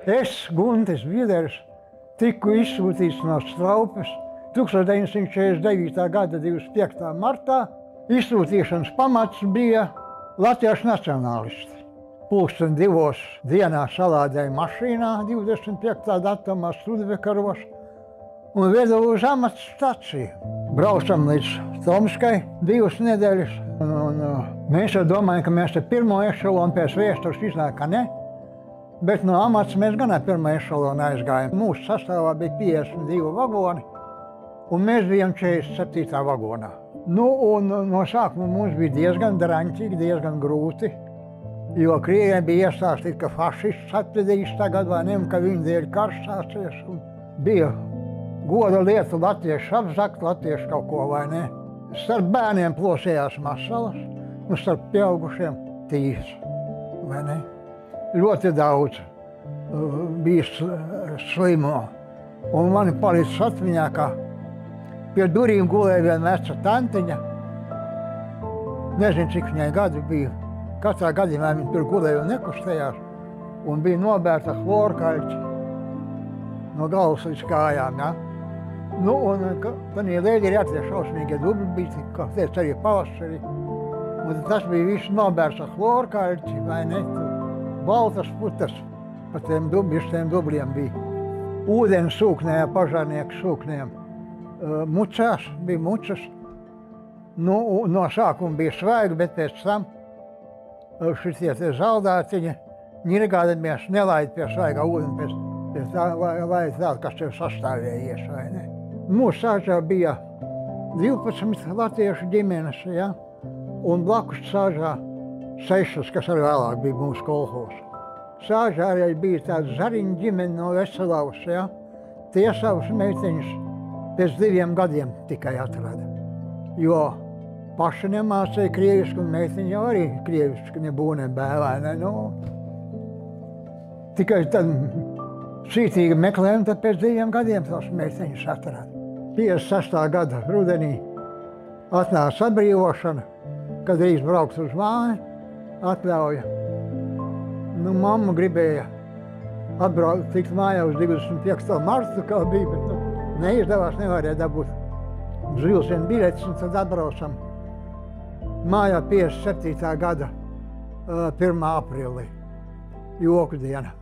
Es, Guntis Bieders, tiku izsūtīts no Straupes 1949. gada 25. martā. Izsūtīšanas pamats bija latviešu nacionālisti. Pulksten 2 dienā salādēja mašīnā 25. datumā Studvekaros un veda uz amatstaciju. Braucam līdz Tomskai 2 nedēļas. Mēs jau domājam, ka mēs te pirmo ešalonu pēc vēstures iznāk, ka ne. Bet no amats mēs gan ar pirmo ešalonu aizgājām. Mūsu sastāvā bija 52 vagoni, un mēs bijām 47. vagonā. Un no sākuma mums bija diezgan draņķīgi, diezgan grūti, jo Krievijai bija iestāstīts, ka fašists atvedīs tagad, vai ne, un ka viņa dēļ karš sācies. Bija goda lieta latviešu apzakt, latviešu kaut ko, vai ne. Starp bērniem plosējās masalas, un starp pieaugušiem tīrs, vai ne. Ļoti daudz bija slimo, un mani palicis atmiņā, ka pie durvīm gulēja viena veca tantiņa. Nezinu, cik viņai gadi bija. Katrā gadījumā viņa tur gulēja un nekustējās, un bija nobērta chlorkaļķi no galvas līdz kājām. Ja? Un tādā lēģi ir tie šausmīgie dubļi, bija, kā teica, arī pavasarī. Un tas bija viss nobērts ar chlorkaļķi, vai ne? Baltas putas pa tiem dubļiem bija. Ūdens sūknējā, pažārnieku sūknējām. Mucās, bija mucas. No sākuma bija svaigi, bet pēc tam šitie zaldātiņi ņirgādamies nelaid pie svaigā ūdeni, pēc tā, lai tādu, kas tev sastāvējies, vai ne. Mūsu sāžā bija 12 latviešu ģimenes, ja? Un blakus sāžā 6, kas arī vēlāk bija mūsu kolhos. Sāžā arī bija tāda Zariņa ģimene no Veselavas, ja? Tie savus meiteņus pēc 2 gadiem tikai atrada. Jo paši nemācīja krievisku, un meiteņi jau arī krievisku nebūna bēlēne. Tikai tad cītīgi meklējām, tad pēc 2 gadiem tos meiteņus atrada. 56. gada rudenī atnāca atbrīvošana, kad drīz braukt uz māju, atļauja. Mamma gribēja atbraukt, tikt mājā uz 25. martu, kā bija, bet neizdevās, nevarēja dabūt zilsienu biļetes, un tad atbraucam mājā 57. gada 1. aprīlī, joku diena.